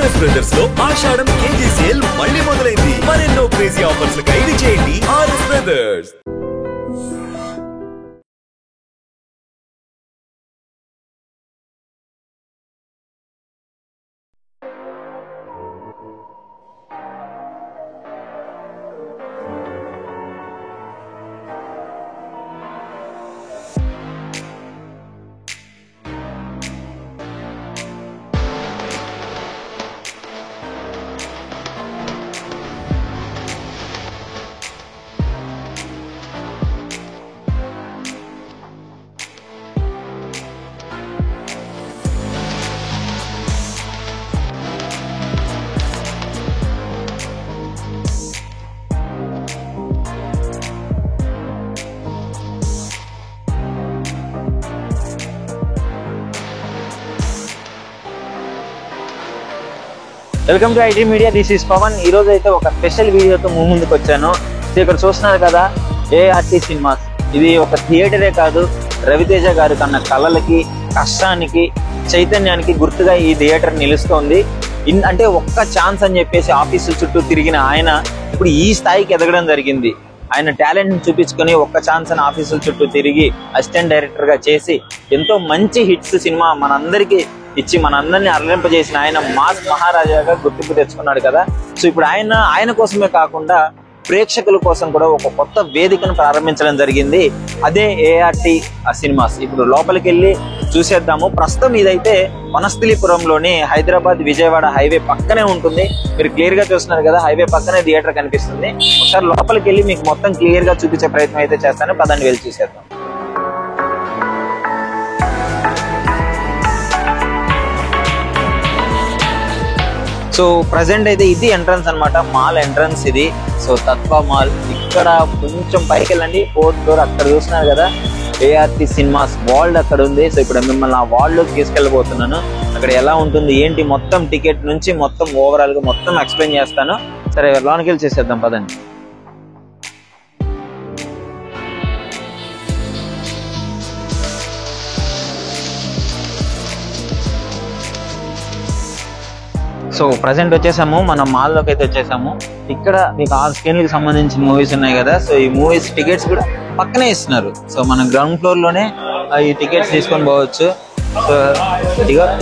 RS brothers లో ఆషాఢం KG sale మళ్ళీ మొదలైంది. మరెన్నో క్రేజీ ఆఫర్స్ ఖైదీ చేయండి RS brothers. Welcome to IT media. This is Pavan. ఈ రోజు అయితే ఒక స్పెషల్ వీడియోతో ముందుకు వచ్చాను. ఇక్కడ చూస్తున్నారు కదా ఏఆర్టీ సినిమాస్. ఇది ఒక థియేటరే కాదు, రవితేజ గారి కన్నా కళలకి, కష్టానికి, చైతన్యానికి గుర్తుగా ఈ థియేటర్ నిలుస్తోంది. అంటే ఒక్క ఛాన్స్ అని చెప్పేసి ఆఫీసుల చుట్టూ తిరిగిన ఆయన ఇప్పుడు ఈ స్థాయికి ఎదగడం జరిగింది. ఆయన టాలెంట్ చూపించుకొని ఒక్క ఛాన్స్ అని ఆఫీసుల చుట్టూ తిరిగి అసిస్టెంట్ డైరెక్టర్ గా చేసి ఎంతో మంచి హిట్స్ సినిమా మనందరికీ ఇచ్చి మనందరినీ అరలింపజేసిన ఆయన మాస్ మహారాజాగా గుర్తింపు తెచ్చుకున్నాడు కదా. సో ఇప్పుడు ఆయన కోసమే కాకుండా ప్రేక్షకుల కోసం కూడా ఒక కొత్త వేదికను ప్రారంభించడం జరిగింది. అదే ఏఆర్టీ సినిమాస్. ఇప్పుడు లోపలికి వెళ్ళి చూసేద్దాము. ప్రస్తుతం ఇదైతే వనస్థలిపురంలోని హైదరాబాద్ విజయవాడ హైవే పక్కనే ఉంటుంది. మీరు క్లియర్ గా చూస్తున్నారు కదా, హైవే పక్కనే థియేటర్ కనిపిస్తుంది. ఒకసారి లోపలికి వెళ్ళి మీకు మొత్తం క్లియర్ గా చూపించే ప్రయత్నం అయితే చేస్తాను. పదండి వెళ్ళి చూసేద్దాం. సో ప్రజెంట్ అయితే ఇది ఎంట్రన్స్ అనమాట, మాల్ ఎంట్రన్స్ ఇది. సో తత్వ మాల్. ఇక్కడ కొంచెం పైకి వెళ్ళండి, 4th ఫ్లోర్. అక్కడ చూస్తున్నారు కదా ఏఆర్టీ సినిమాస్ వాల్డ్ అక్కడ ఉంది. సో ఇప్పుడు మిమ్మల్ని ఆ వాల్డ్ లోకి తీసుకెళ్ళబోతున్నాను. అక్కడ ఎలా ఉంటుంది ఏంటి మొత్తం టికెట్ నుంచి మొత్తం ఓవరాల్ గా మొత్తం ఎక్స్ప్లెయిన్ చేస్తాను. సరే లోనికి వెళ్ళి చేసేద్దాం పదండి. సో ప్రజెంట్ వచ్చేసాము, మనం మాల్లోకి అయితే వచ్చేసాము. ఇక్కడ మీకు 6 స్క్రీన్లకు సంబంధించిన మూవీస్ ఉన్నాయి కదా. సో ఈ మూవీస్ టికెట్స్ కూడా పక్కనే ఇస్తున్నారు. సో మనం గ్రౌండ్ ఫ్లోర్ లోనే ఈ టికెట్స్ తీసుకొని పోవచ్చు. సో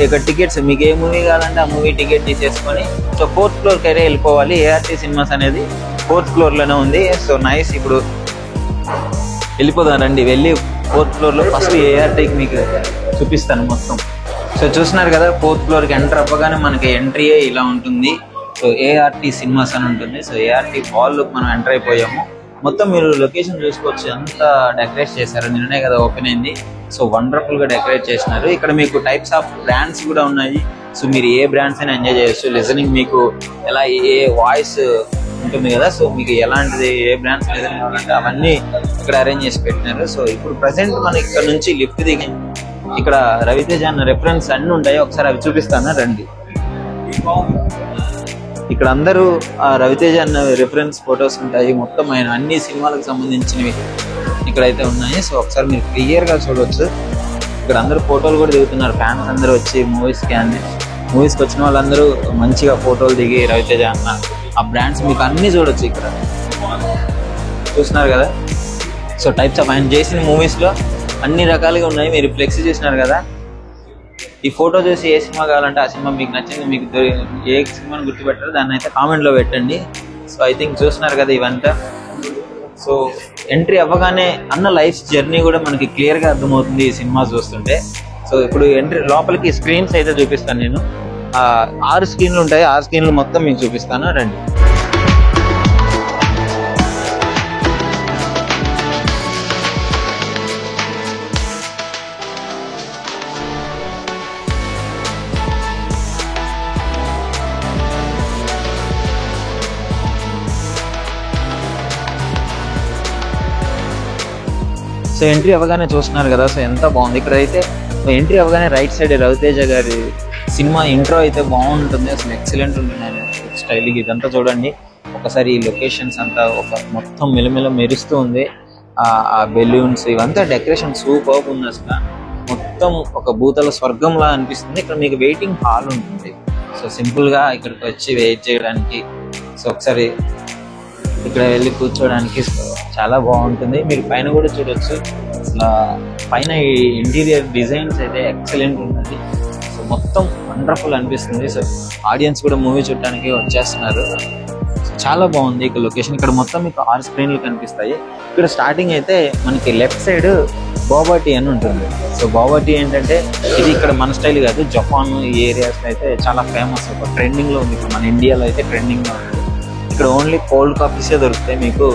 ఇక్కడ టికెట్స్ మీకు ఏ మూవీ కావాలంటే ఆ మూవీ టికెట్ తీసేసుకొని సో 4th ఫ్లోర్కి అయితే వెళ్ళిపోవాలి. ఏఆర్టీ సినిమాస్ అనేది 4th ఫ్లోర్ లోనే ఉంది. So nice. ఇప్పుడు వెళ్ళిపోదాం రండి. వెళ్ళి 4th ఫ్లోర్ లో ఫస్ట్ ఏఆర్టీకి మీకు చూపిస్తాను మొత్తం. సో చూస్తున్నారు కదా 4th ఫ్లోర్కి ఎంటర్ అవ్వగానే మనకి ఎంట్రీయే ఇలా ఉంటుంది. సో ఏఆర్టీ సినిమాస్ అని ఉంటుంది. సో ఏఆర్టీ హాల్ మనం ఎంటర్ అయిపోయాము. మొత్తం మీరు లొకేషన్ చూసుకోవచ్చు, ఎంత డెకరేట్ చేశారు. నిన్ననే కదా ఓపెన్ అయింది. సో వండర్ఫుల్ గా డెకరేట్ చేసినారు. ఇక్కడ మీకు టైప్స్ ఆఫ్ బ్రాండ్స్ కూడా ఉన్నాయి. సో మీరు ఏ బ్రాండ్స్ అయినా ఎంజాయ్ చేయొచ్చు. లిజనింగ్ మీకు ఎలా ఏ వాయిస్ ఉంటుంది కదా. సో మీకు ఎలాంటిది ఏ బ్రాండ్స్ లిజనింగ్ కావాలంటే అవన్నీ ఇక్కడ అరేంజ్ చేసి పెట్టినారు. సో ఇప్పుడు ప్రజెంట్ మనం ఇక్కడ నుంచి లిఫ్ట్ దిగి ఇక్కడ రవితేజ అన్న రెఫరెన్స్ అన్ని ఉంటాయి. ఒకసారి అవి చూపిస్తాను రండి. ఇక్కడ అందరూ రవితేజ అన్న రెఫరెన్స్ ఫొటోస్ ఉంటాయి. మొత్తం ఆయన అన్ని సినిమాలకు సంబంధించినవి ఇక్కడైతే ఉన్నాయి. సో ఒకసారి మీరు క్లియర్ గా చూడవచ్చు. ఇక్కడ అందరూ ఫోటోలు కూడా దిగుతున్నారు. ఫ్యాన్స్ అందరూ వచ్చి మూవీస్కి వచ్చిన వాళ్ళందరూ మంచిగా ఫోటోలు దిగి రవితేజ అన్న ఆ బ్రాండ్స్ మీకు అన్ని చూడొచ్చు. ఇక్కడ చూస్తున్నారు కదా. సో టైప్స్ ఆఫ్ ఆయన చేసిన మూవీస్ లో అన్ని రకాలుగా ఉన్నాయి. మీరు ఫ్లెక్స్ చూసినారు కదా. ఈ ఫోటో చూసి ఏ సినిమా కావాలంటే ఆ సినిమా మీకు నచ్చింది, మీకు ఏ సినిమాని గుర్తుపెట్టారో దాన్ని అయితే కామెంట్ లో పెట్టండి. సో ఐ థింక్ చూస్తున్నారు కదా ఇవంతా. సో ఎంట్రీ అవ్వగానే అన్న లైఫ్ జర్నీ కూడా మనకి క్లియర్ గా అర్థమవుతుంది ఈ సినిమా చూస్తుంటే. సో ఇప్పుడు ఎంట్రీ లోపలికి స్క్రీన్స్ అయితే చూపిస్తాను నేను. 6 స్క్రీన్లు ఉంటాయి. 6 స్క్రీన్లు మొత్తం మీకు చూపిస్తాను రండి. సో ఎంట్రీ అవ్వగానే చూస్తున్నారు కదా. సో ఎంత బాగుంది. ఇక్కడ అయితే ఎంట్రీ అవ్వగానే రైట్ సైడ్ రవితేజ గారి సినిమా ఇంట్రో అయితే బాగుంటుంది. అసలు ఎక్సలెంట్ ఉంటుంది స్టైల్. ఇదంతా చూడండి ఒకసారి. ఈ లొకేషన్స్ అంతా ఒక మొత్తం మెలమెల మెరుస్తూ ఉంది. ఆ బెలూన్స్ ఇవంతా డెకరేషన్ సూపర్ ఉంది. అసలు మొత్తం ఒక భూతల స్వర్గంలా అనిపిస్తుంది. ఇక్కడ మీకు వెయిటింగ్ హాల్ ఉంటుంది. సో సింపుల్ గా ఇక్కడికి వచ్చి వెయిట్ చేయడానికి, సో ఒకసారి ఇక్కడ వెళ్ళి కూర్చోడానికి చాలా బాగుంటుంది. మీరు పైన కూడా చూడొచ్చు, అసలు పైన ఈ ఇంటీరియర్ డిజైన్స్ అయితే ఎక్సలెంట్ ఉంటుంది. సో మొత్తం వండర్ఫుల్ అనిపిస్తుంది. సో ఆడియన్స్ కూడా మూవీ చూడడానికి వచ్చేస్తున్నారు. చాలా బాగుంది ఇక్కడ లొకేషన్. ఇక్కడ మొత్తం మీకు 6 స్క్రీన్లు కనిపిస్తాయి. ఇక్కడ స్టార్టింగ్ అయితే మనకి లెఫ్ట్ సైడ్ బోబా టీ అని ఉంటుంది. సో బోబా టీ ఏంటంటే ఇది ఇక్కడ మన స్టైల్ కాదు, జపాన్ ఈ ఏరియాస్లో అయితే చాలా ఫేమస్, ఒక ట్రెండింగ్లో ఉంది. ఇప్పుడు మన ఇండియాలో అయితే ట్రెండింగ్లో ఉంది. ఇక్కడ ఓన్లీ కోల్డ్ కాఫీసే దొరుకుతాయి, మీకు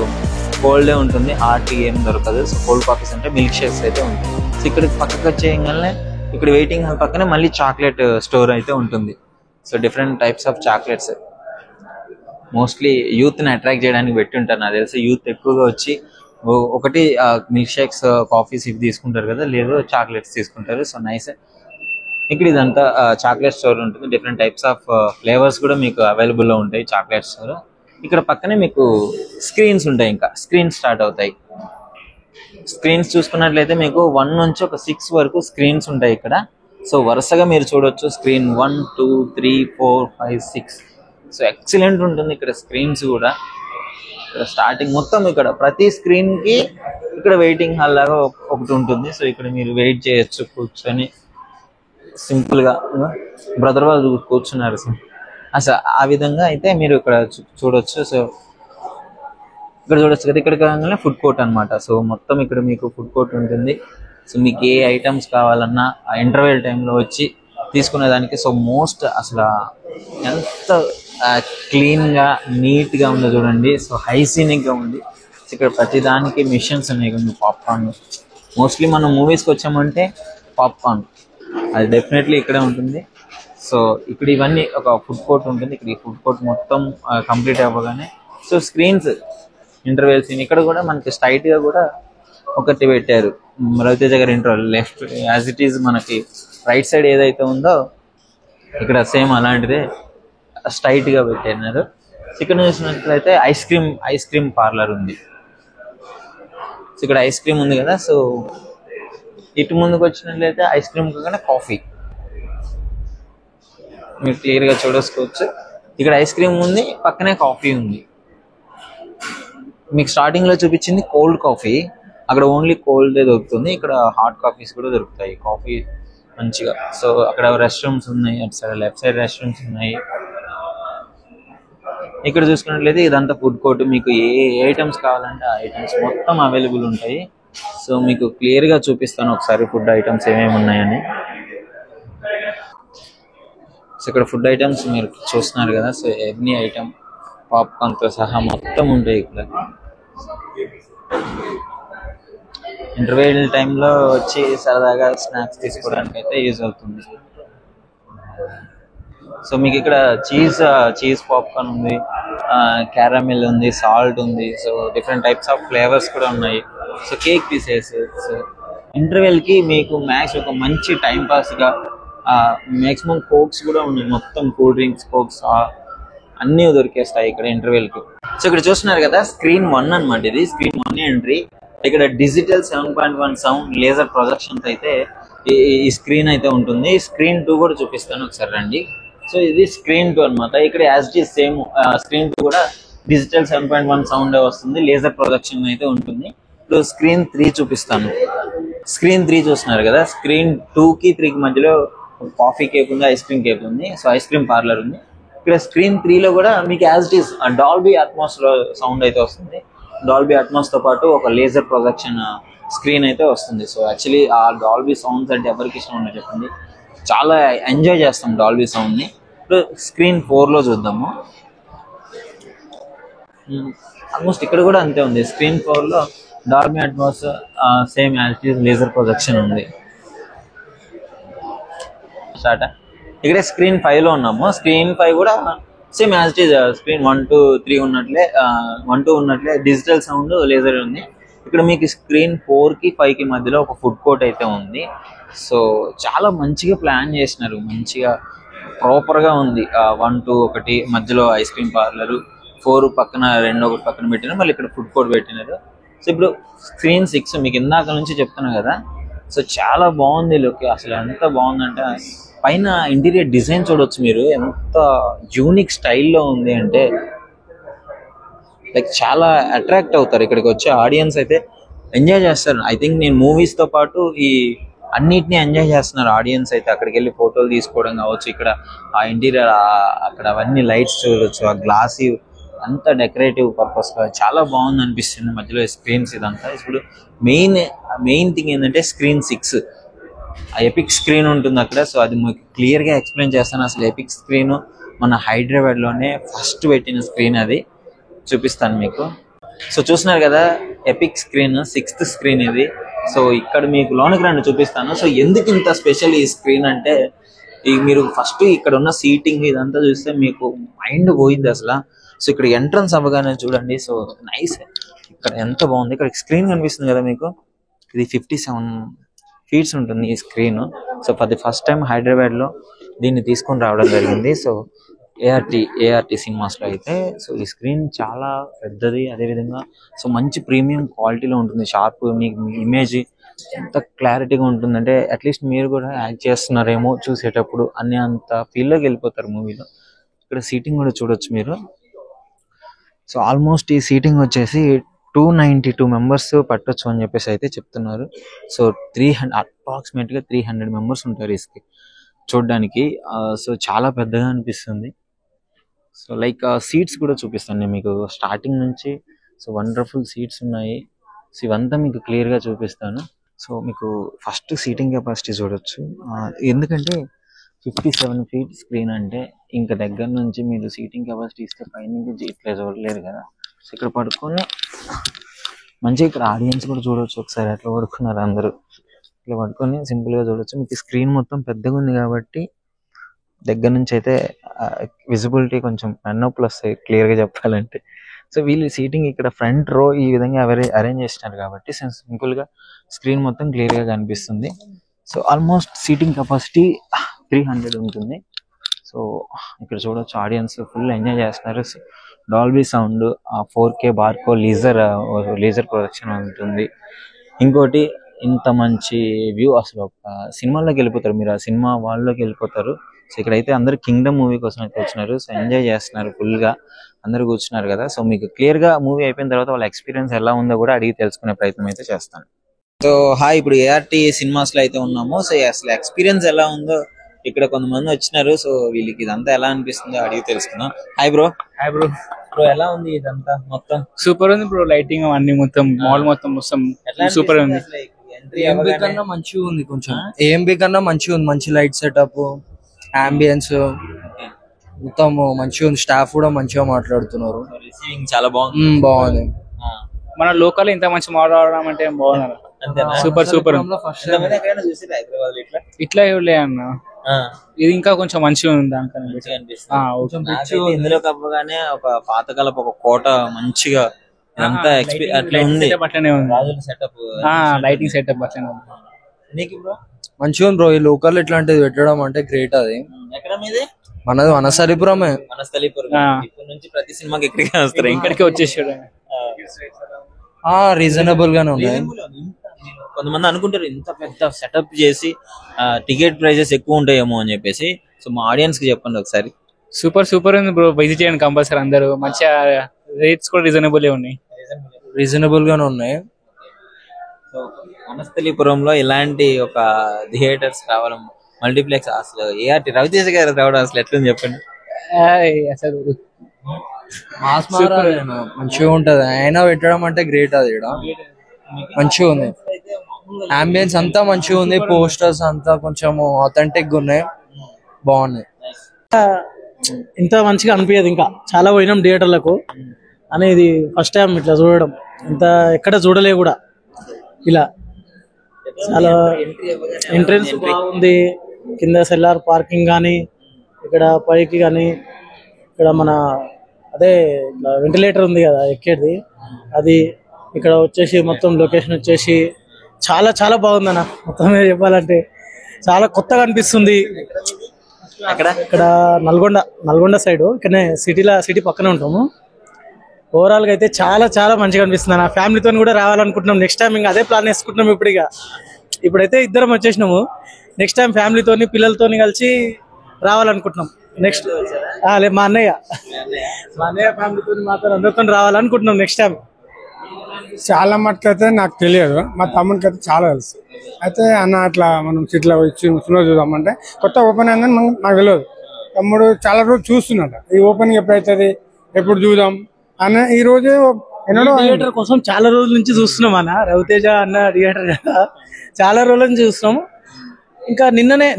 కోల్డే ఉంటుంది, హాట్ టీ ఏం దొరకదు. సో కోల్డ్ కాఫీస్ అంటే మిల్క్ షేక్స్ అయితే ఉంటాయి. సో ఇక్కడ పక్కకు వచ్చేయగానే ఇక్కడ వెయిటింగ్ హాల్ పక్కనే మళ్ళీ చాక్లెట్ స్టోర్ అయితే ఉంటుంది. So different types of chocolates mostly యూత్ని అట్రాక్ట్ చేయడానికి పెట్టి ఉంటారు. నాకు తెలిసి యూత్ ఎక్కువగా వచ్చి ఒకటి మిల్క్ షేక్స్, కాఫీస్ ఇవి తీసుకుంటారు కదా, లేదు చాక్లెట్స్ తీసుకుంటారు. So nice. ఇక్కడ ఇదంతా చాక్లెట్ స్టోర్ ఉంటుంది. డిఫరెంట్ టైప్స్ ఆఫ్ ఫ్లేవర్స్ కూడా మీకు అవైలబుల్లో ఉంటాయి చాక్లెట్ స్టోర్. ఇక్కడ పక్కనే మీకు స్క్రీన్స్ ఉంటాయి, ఇంకా స్క్రీన్స్ స్టార్ట్ అవుతాయి. స్క్రీన్స్ చూసుకున్నట్లయితే మీకు 1 నుంచి ఒక 6 వరకు స్క్రీన్స్ ఉంటాయి ఇక్కడ. సో వరుసగా మీరు చూడొచ్చు, స్క్రీన్ 1, 2, 3, 4, 5, 6. సో ఎక్సలెంట్ ఉంటుంది ఇక్కడ స్క్రీన్స్ కూడా. ఇక్కడ స్టార్టింగ్ మొత్తం ఇక్కడ ప్రతి స్క్రీన్ కి ఇక్కడ వెయిటింగ్ హాల్ లాగా ఒకటి ఉంటుంది. సో ఇక్కడ మీరు వెయిట్ చేయొచ్చు కూర్చొని, సింపుల్ గా బ్రదర్ వాళ్ళు కూర్చున్నారు. అసలు ఆ విధంగా అయితే మీరు ఇక్కడ చూడొచ్చు. సో ఇక్కడ చూడొచ్చు కదా, ఇక్కడ కాగానే ఫుడ్ కోర్ట్ అనమాట. సో మొత్తం ఇక్కడ మీకు ఫుడ్ కోర్ట్ ఉంటుంది. సో మీకు ఏ ఐటమ్స్ కావాలన్నా ఆ ఇంటర్వెల్ టైంలో వచ్చి తీసుకునేదానికి. సో మోస్ట్ అసలు ఎంత క్లీన్గా నీట్గా ఉందో చూడండి. సో హైజీనిక్గా ఉంది. ఇక్కడ ప్రతిదానికి మిషన్స్ ఉన్నాయి. పాప్కార్న్ మోస్ట్లీ మనం మూవీస్కి వచ్చామంటే పాప్కార్న్ అది డెఫినెట్లీ ఇక్కడే ఉంటుంది. సో ఇక్కడ ఇవన్నీ ఒక ఫుడ్ కోర్ట్ ఉంటుంది. ఇక్కడ ఈ ఫుడ్ కోర్ట్ మొత్తం కంప్లీట్ అవ్వగానే సో స్క్రీన్స్ ఇంటర్వెల్ సీన్ ఇక్కడ కూడా మనకి స్ట్రైట్గా కూడా ఒకటి పెట్టారు. రవితేజ గారి interval left as it is మనకి రైట్ సైడ్ ఏదైతే ఉందో ఇక్కడ సేమ్ అలాంటిదే స్ట్రైట్గా పెట్టారు. ఇక్కడ చూసినట్లయితే ఐస్ క్రీమ్ పార్లర్ ఉంది. సో ఇక్కడ ఐస్ క్రీమ్ ఉంది కదా. సో ఇటు ముందుకు వచ్చినట్లయితే ఐస్ క్రీమ్ కాకుండా కాఫీ మీరు క్లియర్గా చూడొచ్చుకోవచ్చు. ఇక్కడ ఐస్ క్రీమ్ ఉంది, పక్కనే కాఫీ ఉంది. మీకు స్టార్టింగ్లో చూపించింది కోల్డ్ కాఫీ, అక్కడ ఓన్లీ కోల్డే దొరుకుతుంది. ఇక్కడ హాట్ కాఫీస్ కూడా దొరుకుతాయి, కాఫీ మంచిగా. సో అక్కడ రెస్ట్ రూమ్స్ ఉన్నాయి, అటు side left side rest rooms ఉన్నాయి. ఇక్కడ చూసుకున్నట్లయితే ఇదంతా ఫుడ్ కోర్ట్. మీకు ఏ ఐటమ్స్ కావాలంటే ఆ ఐటమ్స్ మొత్తం అవైలబుల్ ఉంటాయి. సో మీకు క్లియర్గా చూపిస్తాను ఒకసారి ఫుడ్ ఐటమ్స్ ఏమేమి ఉన్నాయని. సో ఇక్కడ ఫుడ్ ఐటమ్స్ మీరు చూస్తున్నారు కదా. సో ఎన్ని ఐటమ్ పాప్కార్న్తో సహా మొత్తం ఉంటాయి ఇక్కడ. ఇంటర్వెల్ టైంలో వచ్చి సరదాగా స్నాక్స్ తీసుకోవడానికి అయితే యూజ్ అవుతుంది. సో మీకు ఇక్కడ చీజ్ పాప్కార్న్ ఉంది, క్యారమిల్ ఉంది, సాల్ట్ ఉంది. So different types of flavours కూడా ఉన్నాయి. So cake pieces. సో ఇంటర్వెల్కి మీకు మ్యాక్స్ ఒక మంచి టైం పాస్గా మ్యాక్సిమం కోక్స్ కూడా ఉన్నాయి. మొత్తం కూల్ డ్రింక్స్, కోక్స్ అన్నీ దొరికేస్తాయి ఇక్కడ ఇంటర్వెల్కి. సో ఇక్కడ చూస్తున్నారు కదా, స్క్రీన్ 1 అనమాట. ఇది స్క్రీన్ 1 ఎంట్రీ. ఇక్కడ డిజిటల్ 7.1 సౌండ్ లేజర్ ప్రొజెక్షన్స్ అయితే ఈ స్క్రీన్ అయితే ఉంటుంది. స్క్రీన్ 2 కూడా చూపిస్తాను ఒకసారి రండి. సో ఇది స్క్రీన్ 2 అనమాట. ఇక్కడ as it is same screen 2 కూడా డిజిటల్ 7.1 సౌండ్ వస్తుంది, లేజర్ ప్రొజెక్షన్ అయితే ఉంటుంది. ఇప్పుడు స్క్రీన్ 3 చూపిస్తాను. స్క్రీన్ 3 చూస్తున్నారు కదా, స్క్రీన్ 2కి 3కి మధ్యలో కాఫీ కేక్ ఉంది, ఐస్ క్రీమ్ కేక్ ఉంది. సో ఐస్ క్రీమ్ పార్లర్ ఉంది. ఇక్కడ స్క్రీన్ 3లో కూడా మీకు as it is Dolby Atmos sound అయితే వస్తుంది. డాల్బీ అట్మాస్ తో పాటు ఒక లేజర్ ప్రొజెక్షన్ స్క్రీన్ అయితే వస్తుంది. సో యాక్చువల్లీ ఆ డాల్బీ సౌండ్స్ అంటే ఎవరికి ఇష్టం ఉండదు చెప్పండి, చాలా ఎంజాయ్ చేస్తాం డాల్బీ సౌండ్ని. ఇప్పుడు స్క్రీన్ 4లో చూద్దాము. ఆల్మోస్ట్ ఇక్కడ కూడా అంతే ఉంది. స్క్రీన్ 4లో Dolby Atmos same as it is laser projection ఉంది. స్టార్ట్. ఇక్కడ స్క్రీన్ 5లో ఉన్నాము. స్క్రీన్ 5 కూడా same as it is screen 1, 2, 3 ఉన్నట్లే 1, 2 ఉన్నట్లే డిజిటల్ సౌండ్ లేజర్ ఉంది. ఇక్కడ మీకు స్క్రీన్ 4కి 5కి మధ్యలో ఒక ఫుడ్ కోర్ట్ అయితే ఉంది. సో చాలా మంచిగా ప్లాన్ చేసినారు, మంచిగా ప్రాపర్గా ఉంది. 1, 2 ఒకటి మధ్యలో ఐస్ క్రీమ్ పార్లరు, 4 పక్కన 2 ఒకటి పక్కన పెట్టినారు, మళ్ళీ ఇక్కడ ఫుడ్ కోర్ట్ పెట్టినారు. సో ఇప్పుడు స్క్రీన్ 6 మీకు ఇందాక నుంచి చెప్తున్నా కదా. సో చాలా బాగుంది లుక్, అసలు ఎంత బాగుందంటే పైన ఇంటీరియర్ డిజైన్ చూడొచ్చు మీరు, ఎంత యూనిక్ స్టైల్లో ఉంది అంటే లైక్ చాలా అట్రాక్ట్ అవుతారు ఇక్కడికి వచ్చే ఆడియన్స్ అయితే, ఎంజాయ్ చేస్తారు. ఐ థింక్ నేను మూవీస్ తో పాటు ఈ అన్నిటిని ఎంజాయ్ చేస్తున్నారు ఆడియన్స్ అయితే. అక్కడికి వెళ్ళి ఫోటోలు తీసుకోవడం కావచ్చు, ఇక్కడ ఆ ఇంటీరియర్ అక్కడ అవన్నీ లైట్స్ చూడొచ్చు, ఆ గ్లాసీ అంతా డెకరేటివ్ పర్పస్ గా చాలా బాగుంది అనిపిస్తుంది. మధ్యలో స్క్రీన్స్ ఇదంతా. ఇప్పుడు మెయిన్ థింగ్ ఏంటంటే స్క్రీన్ 6, ఆ ఎపిక్ స్క్రీన్ ఉంటుంది అక్కడ. సో అది మీకు క్లియర్ గా ఎక్స్ప్లెయిన్ చేస్తాను. అసలు ఎపిక్ స్క్రీన్ మన హైదరాబాద్ లోనే ఫస్ట్ పెట్టిన స్క్రీన్, అది చూపిస్తాను మీకు. సో చూస్తున్నారు కదా ఎపిక్ స్క్రీన్, 6th స్క్రీన్ ఇది. సో ఇక్కడ మీకు లోనికి రండి చూపిస్తాను. సో ఎందుకు ఇంత స్పెషల్ ఈ స్క్రీన్ అంటే, మీరు ఫస్ట్ ఇక్కడ ఉన్న సీటింగ్ ఇదంతా చూస్తే మీకు మైండ్ పోయింది అసలు. సో ఇక్కడ ఎంట్రన్స్ అవ్వగానే చూడండి, సో నైస్, ఇక్కడ ఎంత బాగుంది. ఇక్కడ స్క్రీన్ కనిపిస్తుంది కదా మీకు, ఇది 57 feet ఉంటుంది ఈ screen. So for the first time Hyderabad లో దీన్ని తీసుకొని రావడం జరిగింది. సో ఏఆర్టీ సినిమాస్ లో అయితే. సో ఈ స్క్రీన్ చాలా పెద్దది, అదేవిధంగా సో మంచి ప్రీమియం క్వాలిటీలో ఉంటుంది. షార్ప్, మీకు ఇమేజ్ ఎంత క్లారిటీగా ఉంటుందంటే అట్లీస్ట్ మీరు కూడా యాక్ట్ చేస్తున్నారేమో చూసేటప్పుడు అనే అంత ఫీల్లోకి వెళ్ళిపోతారు మూవీలో. ఇక్కడ సీటింగ్ కూడా చూడొచ్చు మీరు. సో ఆల్మోస్ట్ ఈ సీటింగ్ వచ్చేసి 292 మెంబర్స్ పట్టొచ్చు అని చెప్పేసి అయితే చెప్తున్నారు. సో అప్రాక్సిమేట్ గా 300 మెంబర్స్ ఉంటారు ఈ చూడడానికి. సో చాలా పెద్దగా అనిపిస్తుంది. సో లైక్ సీట్స్ కూడా చూపిస్తాను నేను మీకు స్టార్టింగ్ నుంచి. సో వండర్ఫుల్ సీట్స్ ఉన్నాయి. సో ఇవంతా మీకు క్లియర్ గా చూపిస్తాను. సో మీకు ఫస్ట్ సీటింగ్ కెపాసిటీ చూడొచ్చు. ఎందుకంటే 57 feet స్క్రీన్ అంటే ఇంకా దగ్గర నుంచి మీరు సీటింగ్ కెపాసిటీ ఇస్తే పైన ఇట్లా చూడలేరు కదా. సో ఇక్కడ పడుకొని మంచిగా ఇక్కడ ఆడియన్స్ కూడా చూడొచ్చు. ఒకసారి అట్లా పడుకున్నారు అందరూ, ఇట్లా పడుకొని సింపుల్ గా చూడొచ్చు. మీకు స్క్రీన్ మొత్తం పెద్దగా ఉంది కాబట్టి దగ్గర నుంచి అయితే విజిబిలిటీ కొంచెం మెన్నోపులు వస్తాయి క్లియర్ గా చెప్పాలంటే. సో వీళ్ళు సీటింగ్ ఇక్కడ ఫ్రంట్ రో ఈ విధంగా అరేంజ్ చేసినారు కాబట్టి సింపుల్ గా స్క్రీన్ మొత్తం క్లియర్ గా కనిపిస్తుంది. సో ఆల్మోస్ట్ సీటింగ్ కెపాసిటీ 300 ఉంటుంది. సో ఇక్కడ చూడొచ్చు ఆడియన్స్ ఫుల్ ఎంజాయ్ చేస్తున్నారు. Dolby sound, 4K Barco laser projection ఉంటుంది. ఇంకోటి ఇంత మంచి వ్యూ, అసలు ఒక సినిమాలోకి వెళ్ళిపోతారు మీరు, ఆ సినిమా వాళ్ళలోకి వెళ్ళిపోతారు. సో ఇక్కడైతే అందరు కింగ్డమ్ మూవీ కోసం అయితే వచ్చినారు. సో ఎంజాయ్ చేస్తున్నారు ఫుల్ గా, అందరు కూర్చున్నారు కదా. సో మీకు క్లియర్ గా మూవీ అయిపోయిన తర్వాత వాళ్ళ ఎక్స్పీరియన్స్ ఎలా ఉందో కూడా అడిగి తెలుసుకునే ప్రయత్నం అయితే చేస్తాను. సో హాయ్, ఇప్పుడు ఏఆర్టీ సినిమాస్ లో అయితే ఉన్నాము. సో అసలు ఎక్స్పీరియన్స్ ఎలా ఉందో ఇక్కడ కొంతమంది వచ్చినారు. సో వీళ్ళకి ఇదంతా ఎలా అనిపిస్తుందో అడిగి తెలుసుకుందాం. Hi bro. Hi bro. Bro ఎలా ఉంది ఇదంతా మొత్తం? సూపర్ ఉంది బ్రో, లైటింగ్ అన్ని మొత్తం మాల్ మొత్తం సూపర్ ఉంది. ఏఎంబి కన్నా మంచిగా ఉంది, కొంచెం ఏఎంబి కన్నా మంచిగా ఉంది. మంచి లైట్ సెటప్, అంబియన్స్ మొత్తం మంచిగా ఉంది. స్టాఫ్ కూడా మంచిగా మాట్లాడుతున్నారు. రిసీవింగ్ చాలా బాగుంది. బాగుంది. మన లోకల్ ఇంత మంచి మాట్లాడడం అంటే బాగున్నారు. Super super. ఇట్లా ఇవ్వలే అన్న, ఇది ఇంకా కొంచెం మంచిగా ఉంది. దానికన్నా ఇందులో కప్పగానే ఒక పాతకాలపు ఒక కోట మంచిగా అట్లా ఉంది. అట్లనే ఉంది సెటప్, లైటింగ్ సెటప్ అట్లనే ఉంది. మంచిగా ఉంది బ్రో. ఈ లోకల్ ఇట్లాంటిది పెట్టడం అంటే గ్రేట్. అది ఎక్కడ మీది? మనది వనస్థలిపురమే. వనస్థలిపురం. ఇప్పటి నుంచి ప్రతి సినిమాకి ఇక్కడికే వస్తారు. ఇక్కడికి వచ్చేసాడు. రీజనబుల్ గానే ఉన్నాయి. కొంతమంది అనుకుంటారు ఇంత పెద్ద సెటప్ చేసి టికెట్ ప్రైజెస్ ఎక్కువ ఉంటాయేమో అని చెప్పేసి. సో మా ఆడియన్స్ కి చెప్పండి ఒకసారి. సూపర్ సూపర్ ఉంది బ్రో, విజిట్ చేయండి కంపల్సరీ. అందరూ మంచిగా, రేట్స్ కూడా రీజనబుల్ ఉన్నాయి. రీజనబుల్ గానే ఉన్నాయి. సో వనస్థలిపురంలో ఇలాంటి ఒక థియేటర్స్ రావడం, మల్టీప్లెక్స్, అసలు ఏఆర్టీ రవితేజ గారు రావడం అసలు ఎట్లని చెప్పండి. అసలు మంచిగా ఉంటది. అయినా పెట్టడం అంటే గ్రేట్. అది మంచిగా ఉంది. అంబియన్స్ అంతా మంచిగా ఉంది. పోస్టర్స్ అంతా కొంచెం ఆథెంటిక్ గా ఉన్నాయి, బాగున్నాయి. ఇంత మంచిగా అనిపించదు. ఇంకా చాలా పోయినాం థియేటర్లకు, అనేది ఫస్ట్ టైం ఇట్లా చూడడం. ఇంత ఎక్కడ చూడలే కూడా ఇలా. చాలా ఎంట్రెన్స్ బాగుంది. కింద సెల్లార్ పార్కింగ్ కానీ, ఇక్కడ పైకి కానీ, ఇక్కడ మన అదే వెంటిలేటర్ ఉంది కదా ఎక్కేది, అది ఇక్కడ వచ్చేసి మొత్తం లొకేషన్ వచ్చేసి చాలా చాలా బాగుందన్న. మొత్తం చెప్పాలంటే చాలా కొత్తగా అనిపిస్తుంది. ఇక్కడ నల్గొండ సైడ్, ఇక్కడనే సిటీ పక్కనే ఉంటాము. ఓవరాల్ గా అయితే చాలా చాలా మంచిగా అనిపిస్తుంది. నా ఫ్యామిలీతో కూడా రావాలనుకుంటున్నాం. నెక్స్ట్ టైం ఇంకా అదే ప్లాన్ వేసుకుంటున్నాం. ఇప్పుడైతే ఇద్దరం వచ్చేసినాము. నెక్స్ట్ టైం ఫ్యామిలీతోని పిల్లలతోని కలిసి రావాలనుకుంటున్నాం. నెక్స్ట్ మా అన్నయ్య ఫ్యామిలీతో మాత్రం అందరితో రావాలనుకుంటున్నాం నెక్స్ట్ టైం. చాలా మటుకు అయితే నాకు తెలియదు, మా తమ్మునికి అయితే చాలా తెలుసు. అయితే అన్న అట్లా మనం సిటీలో వచ్చి సినిమా చూద్దామంటే కొత్త ఓపెన్ అయిందని నాకు తెలియదు. తమ్ముడు చాలా రోజు చూస్తున్నాడు ఈ ఓపెనింగ్ ఎప్పుడైతుంది, ఎప్పుడు చూద్దాం అన్న. ఈ రోజే థియేటర్ కోసం చాలా రోజుల నుంచి చూస్తున్నాం అన్న. రవితేజ అన్న థియేటర్ కదా, చాలా రోజుల నుంచి చూస్తున్నాం. ఇంకా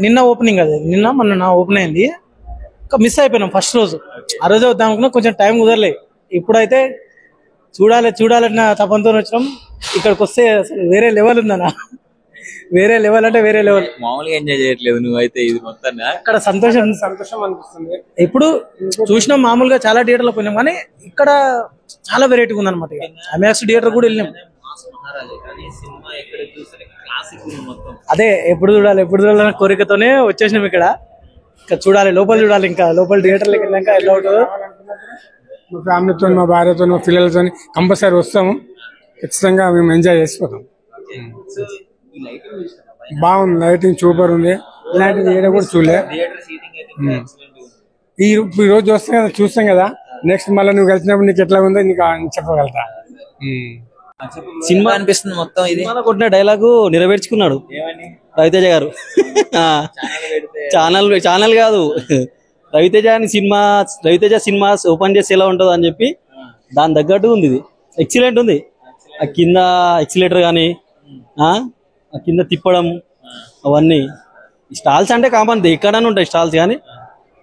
నిన్న ఓపెనింగ్ అది, మొన్న ఓపెన్ అయింది. ఇంకా మిస్ అయిపోయినాం ఫస్ట్ రోజు. ఆ రోజే వద్దాం అనుకున్నా, కొంచెం టైం కుదరలే. ఇప్పుడైతే చూడాలన్న తపంతో వచ్చినాం. ఇక్కడికి వస్తే అసలు వేరే లెవెల్ ఉందన్న, వేరే లెవెల్ అంటే వేరే లెవెల్. మామూలుగా ఎంజాయ్ చేయట్లేదు నువ్వైతే ఇది మొత్తం. ఇక్కడ సంతోషం అనిపిస్తుంది. ఎప్పుడు చూసినాం మామూలుగా చాలా థియేటర్లో పోయినాం, కానీ ఇక్కడ చాలా వెరైటీగా ఉందన్నమాట. ఐమాక్స్ థియేటర్ కూడా వెళ్ళినాం. అదే ఎప్పుడు చూడాలి కోరికతోనే వచ్చేసినాం. ఇక్కడ చూడాలి, లోపల చూడాలి, ఇంకా లోపల థియేటర్లోకి వెళ్ళాక ఎలా ఉంటుందో. మా ఫ్యామిలీతో, మా భార్యతో, మా పిల్లలతో కంపల్సరీ వస్తాము. ఖచ్చితంగా మేము ఎంజాయ్ చేసిపోతాం. బాగుంది, లైటింగ్ సూపర్ ఉంది. ఇలాంటివి ఏదో కూడా చూడలే. ఈ రోజు చూస్తాం కదా, నెక్స్ట్ మళ్ళీ నువ్వు కలిసినప్పుడు నీకు ఎట్లా ఉందో నీకు చెప్పగలుగుతా. సినిమా అనిపిస్తుంది మొత్తం. ఇది కొట్టిన డైలాగు నెరవేర్చుకున్నాడు రవితేజ గారు. ఛానల్ కాదు, రవితేజ సినిమాస్ ఓపెన్ చేసి ఎలా ఉంటుందో అని చెప్పి దాని తగ్గట్టు ఉంది. ఇది ఎక్సలెంట్ ఉంది. ఆ కింద ఎక్సిలేటర్ కానీ, ఆ కింద తిప్పడం, అవన్నీ స్టాల్స్ అంటే కామన్, ఎక్కడనే ఉంటాయి స్టాల్స్. కానీ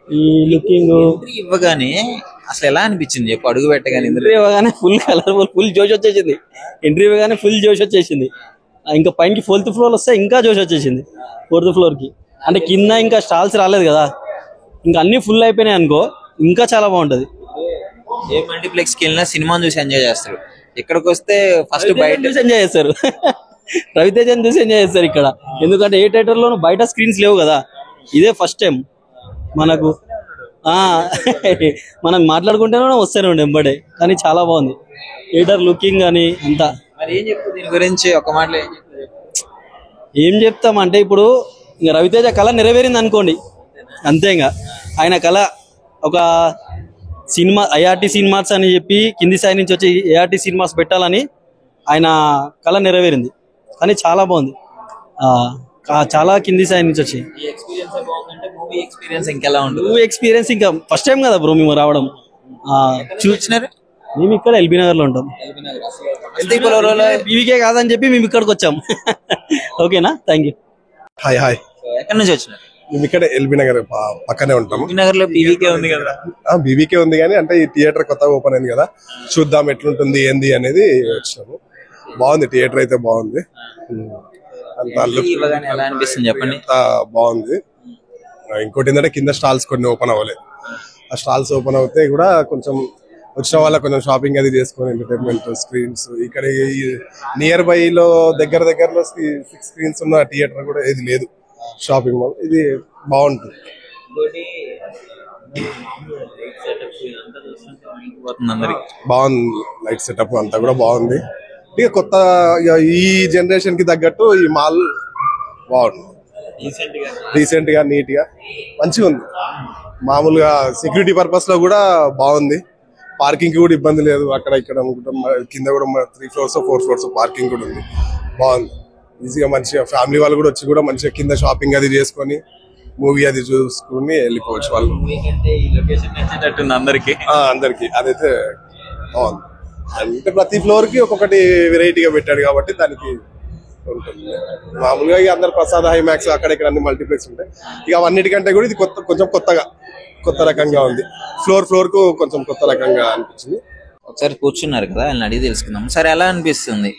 ఈ లుకింగ్ ఇవ్వగానే అసలు ఎలా అనిపించింది చెప్పు? అడుగు పెట్టగానే ఎంట్రీ ఇవ్వగానే ఫుల్ కలర్ఫుల్, ఫుల్ జోష్ వచ్చేసింది. ఎంట్రీ ఇవ్వగానే ఫుల్ జోష్ వచ్చేసింది. ఇంకా పైకి 4th ఫ్లోర్ వస్తే ఇంకా జోష్ వచ్చేసింది. 4th ఫ్లోర్ కి అంటే కింద ఇంకా స్టాల్స్ రాలేదు కదా, ఇంకా అన్ని ఫుల్ అయిపోయినాయి అనుకో, ఇంకా చాలా బాగుంటది. ఏ మల్టీప్లెక్స్ కి వెళ్ళినా సినిమాని చూసి ఎంజాయ్ చేస్తారు. ఇక్కడికి వస్తే ఫస్ట్ బయట చూసి ఎంజాయ్ చేస్తారు. రవితేజని చూసి ఎంజాయ్ చేస్తారు ఇక్కడ. ఎందుకంటే ఏ థియేటర్ లోనూ బయట స్క్రీన్స్ లేవు కదా, ఇదే ఫస్ట్ టైం మనకు. మనం మాట్లాడుకుంటేనే వస్తూనే ఉండే ఎంబడే, కానీ చాలా బాగుంది థియేటర్ లుకింగ్ అని అంతా. మరి ఏం చెప్తావు దీని గురించి? ఒక మాటలో ఏం చెప్తామంటే, ఇప్పుడు ఇంకా రవితేజ కళ నెరవేరింది అనుకోండి అంతే. ఇంకా ఆయన కళ ఒక సినిమా ఐఆర్టీ సినిమాస్ అని చెప్పి కింది స్థాయి నుంచి వచ్చి ఏఆర్టీ సినిమాస్ పెట్టాలని ఆయన కళ నెరవేరింది. కానీ చాలా బాగుంది, చాలా కింది స్థాయి నుంచి వచ్చి. మూవీ ఎక్స్పీరియన్స్ ఇంకెలా ఉంటుంది? మూవీ ఎక్స్పీరియన్స్ ఇంకా ఫస్ట్ టైం కదా బ్రో మేము రావడం. చూసినారు? మేము ఇక్కడ ఎల్బీ నగర్ లో ఉంటాం. బీవీకే కాదని చెప్పి మేము ఇక్కడికి వచ్చాం. ఓకేనా, థ్యాంక్ యూ. హాయ్. ఎక్కడి నుంచి వచ్చినారు? మేము ఇక్కడ ఎల్బీ నగర్ పక్కనే ఉంటాము. ఎల్బీ నగర్ లో బీవీకే ఉంది కదా? బీవీకే ఉంది, కానీ అంటే ఈ థియేటర్ కొత్తగా ఓపెన్ అయింది కదా, చూద్దాం ఎట్లుంటుంది ఏంది అనేది వచ్చినాము. బాగుంది, థియేటర్ అయితే బాగుంది. ఎలా అనిపిస్తుంది చెప్పండి? బాగుంది. ఇంకోటి ఏంటంటే కింద స్టాల్స్ కొన్ని ఓపెన్ అవ్వలేదు. ఆ స్టాల్స్ ఓపెన్ అవుతే కూడా కొంచెం వచ్చిన వాళ్ళ కొంచెం షాపింగ్ అది చేసుకొని ఎంటర్టైన్మెంట్ స్క్రీన్స్ ఇక్కడ నియర్ బై లో దగ్గరలో 6 స్క్రీన్స్ ఉన్న థియేటర్ కూడా ఏది లేదు షాపింగ్ మాల్. ఇది బాగుంటుంది. బాగుంది, లైట్ సెటప్ అంతా కూడా బాగుంది. ఇక కొత్త ఈ జనరేషన్ కి తగ్గట్టు ఈ మాల్ బాగుంది. రీసెంట్ గా నీట్ గా మంచిగా ఉంది. మామూలుగా సెక్యూరిటీ పర్పస్ లో కూడా బాగుంది. పార్కింగ్ కి కూడా ఇబ్బంది లేదు. అక్కడ ఇక్కడ కింద కూడా 3 floors 4 floors పార్కింగ్ కూడా ఉంది. బాగుంది, ఈజీగా మంచిగా ఫ్యామిలీ వాళ్ళు కూడా వచ్చి కూడా మంచిగా కింద షాపింగ్ అది చేసుకొని మూవీ అది చూసుకుని వెళ్ళిపోవచ్చు వాళ్ళు. అందరికి అదైతే బాగుంది. అంటే ప్రతి ఫ్లోర్ కి ఒక్కొక్కటి వెరైటీగా పెట్టాడు కాబట్టి దానికి ఉంటుంది. మామూలుగా ఇక అందరు ప్రసాద్ ఐమాక్స్ అక్కడ ఇక్కడ అన్ని మల్టీప్లెక్స్ ఉంటాయి. ఇక అవన్నిటికంటే కూడా ఇది కొంచెం కొత్త రకంగా ఉంది. ఫ్లోర్ కు కొంచెం కొత్త రకంగా అనిపించింది. ఒకసారి కూర్చున్నారు కదా, ఆయన అడిగి తెలుసుకుందాం. సరే, ఎలా అనిపిస్తుంది?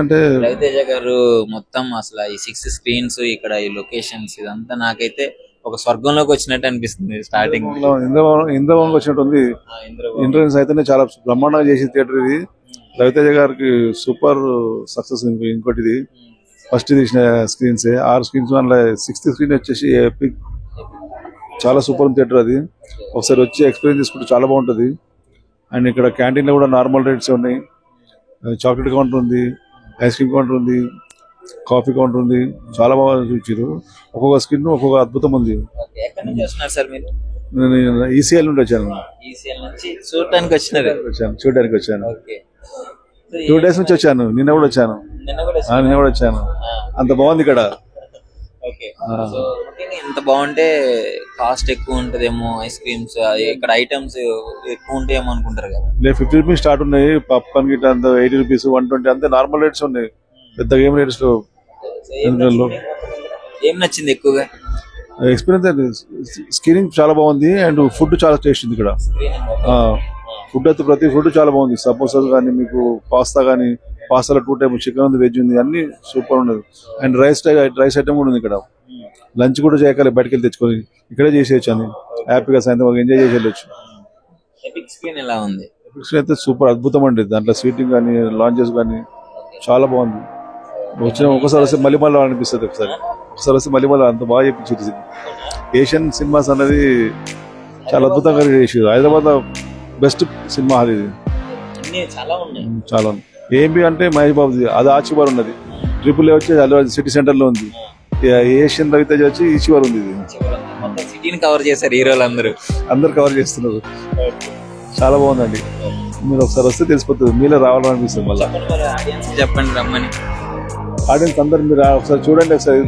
అంటే రవితేజ గారు మొత్తం అసలు ఈ 6 స్క్రీన్స్, ఇక్కడ ఈ లొకేషన్స్, ఇదంతా నాకైతే ఒక స్వర్గంలోకి వచ్చినట్టు అనిపిస్తుంది. స్టార్టింగ్ ఇంద్రవనంకి వచ్చినట్టు ఉంది. ఎంట్రన్స్ అయితేనే చాలా బ్రహ్మాండంగా చేసి థియేటర్ ఇది. రవితేజ గారికి సూపర్ సక్సెస్. ఇంకోటి ఇది ఫస్ట్ తీసిన స్క్రీన్స్ 6 స్క్రీన్స్, అందులో 6th స్క్రీన్ వచ్చేసి ఎపిక్, చాలా సూపర్ థియేటర్ అది. ఒకసారి వచ్చి ఎక్స్పీరియన్స్ తీసుకుంటే చాలా బాగుంటుంది. అండ్ ఇక్కడ క్యాంటీన్లో కూడా నార్మల్ రేట్స్ ఉన్నాయి. చాక్లెట్ కౌంటర్ ఉంది, ఐస్ క్రీమ్ కౌంటర్ ఉంది, కాఫీ కౌంటర్ ఉంది, చాలా బాగా చూపించారు. ఒక్కొక్క స్కిన్ ఒక్కొక్క అద్భుతం ఉంది. ఎక్కడి నుంచి వస్తున్నారు సార్ మీరు? నేను ఈసీఎల్ నుండి వచ్చాను. ఈసీఎల్ నుంచి చూడటానికి వచ్చినారు? చూడడానికి వచ్చాను. ఓకే. 2 days నుంచి వచ్చాను. నిన్న కూడా వచ్చాను. నిన్న కూడా వచ్చాను. అంత బాగుంది ఇక్కడ. ఓకే. సో ఎంత బాగుంటే కాస్ట్ ఎక్కువ ఉంటదేమో, ఐస్ క్రీమ్స్ ఇక్కడ ఐటమ్స్ ఎక్కువ ఉంటాయేమో అనుకుంటారు కదా. 50 రూపీస్ స్టార్ట్ ఉన్నాయి. పాప్కార్న్ గిట్ట అంత 80 రూపీస్, 120 అంతే నార్మల్ రేట్స్ ఉన్నాయి. పెద్ద గేమ్ రేట్స్ లో. ఏం నచ్చింది ఎక్కువగా? ఎక్స్పీరియన్స్ స్క్రీనింగ్ చాలా బాగుంది అండ్ ఫుడ్ చాలా టేస్ట్ ఉంది ఇక్కడ. ఫుడ్ అయితే ప్రతి ఫుడ్ చాలా బాగుంది. సమోసాలు కానీ, మీకు పాస్తా కానీ, పాస్తాలో 2 టైప్ చికెన్ ఉంది, వెజ్ ఉంది, అన్ని సూపర్ ఉన్నది. అండ్ రైస్ ఐటమ్ కూడా ఉంది ఇక్కడ. లంచ్ కూడా చేయగలి, బయటకు వెళ్ళి తెచ్చుకొని ఇక్కడే చేసేయచ్చు అని హ్యాపీగా సాయంత్రం ఎంజాయ్ చేసి వెళ్ళొచ్చు. ఎపిక్ స్క్రీన్ ఎలా ఉంది? ఎపిక్ స్క్రీన్ అయితే సూపర్ అద్భుతం అండి. దాంట్లో సీటింగ్ కానీ, లాంచెస్ కానీ చాలా బాగుంది. ఒకసారి వస్తే మళ్ళీ అనిపిస్తుంది. ఒకసారి వస్తే మళ్ళీ అంత బాగా చెప్పించింది. ఏషియన్ సినిమాస్ అనేది చాలా అద్భుతంగా చేసారు. హైదరాబాద్ లో బెస్ట్ సినిమా హాల్ ఇది. చాలా ఉంది. ఏంబి అంటే మహేష్ బాబుది, అది ఆచివారు ఉన్నది. ట్రిపుల్ ఏ వచ్చి సిటీ సెంటర్ లో ఉంది. ఏషియన్ రవితేజ వచ్చి ఈచివారు ఉంది. సిటీని కవర్ చేశారు హీరోలు అందరు కవర్ చేస్తున్నారు. చాలా బాగుందండి. మీరు ఒకసారి వస్తే తెలిసిపోతుంది, మీలో రావాలనిపిస్తుంది. మళ్ళీ చెప్పండి రమ్మని. ఆడియన్స్ అందరు మీరు ఒకసారి చూడండి. ఒకసారి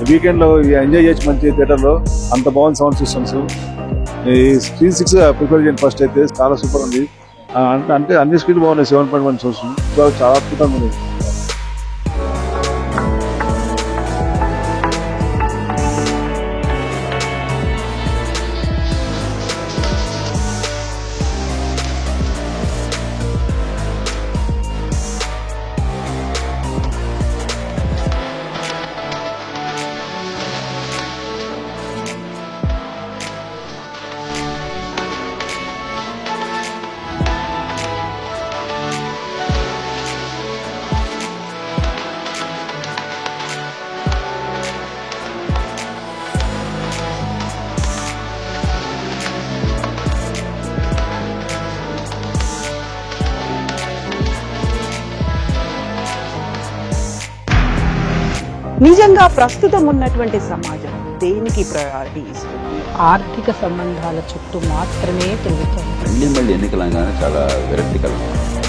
వీకెండ్ లో ఎంజాయ్ చేయొచ్చు మంచి థియేటర్ లో. అంత బాగుంది సౌండ్ సిస్టమ్స్. ఈ స్క్రీన్ 6 ప్రిపేర్ చేయండి ఫస్ట్ అయితే. చాలా సూపర్ ఉంది. అంటే అన్ని స్క్రీన్ బాగున్నాయి. 7.1 చూస్తుంది. చాలా అద్భుతంగా ఉంది. నిజంగా ప్రస్తుతం ఉన్నటువంటి సమాజం దేనికి ప్రయారిటీ ఇస్తుంది? ఆర్థిక సంబంధాల చుట్టూ మాత్రమే తిరుగుతుంది. మళ్ళీ ఎన్నికలంగానే చాలా విరక్తికరం.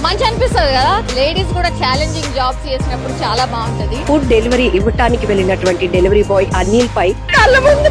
మంచి అనిపిస్తుంది కదా, లేడీస్ కూడా ఛాలెంజింగ్ జాబ్స్ చేసినప్పుడు చాలా బాగుంటది. ఫుడ్ డెలివరీ ఇవ్వటానికి వెళ్ళినటువంటి డెలివరీ బాయ్ అనిల్ పై కళ్ళ ముందు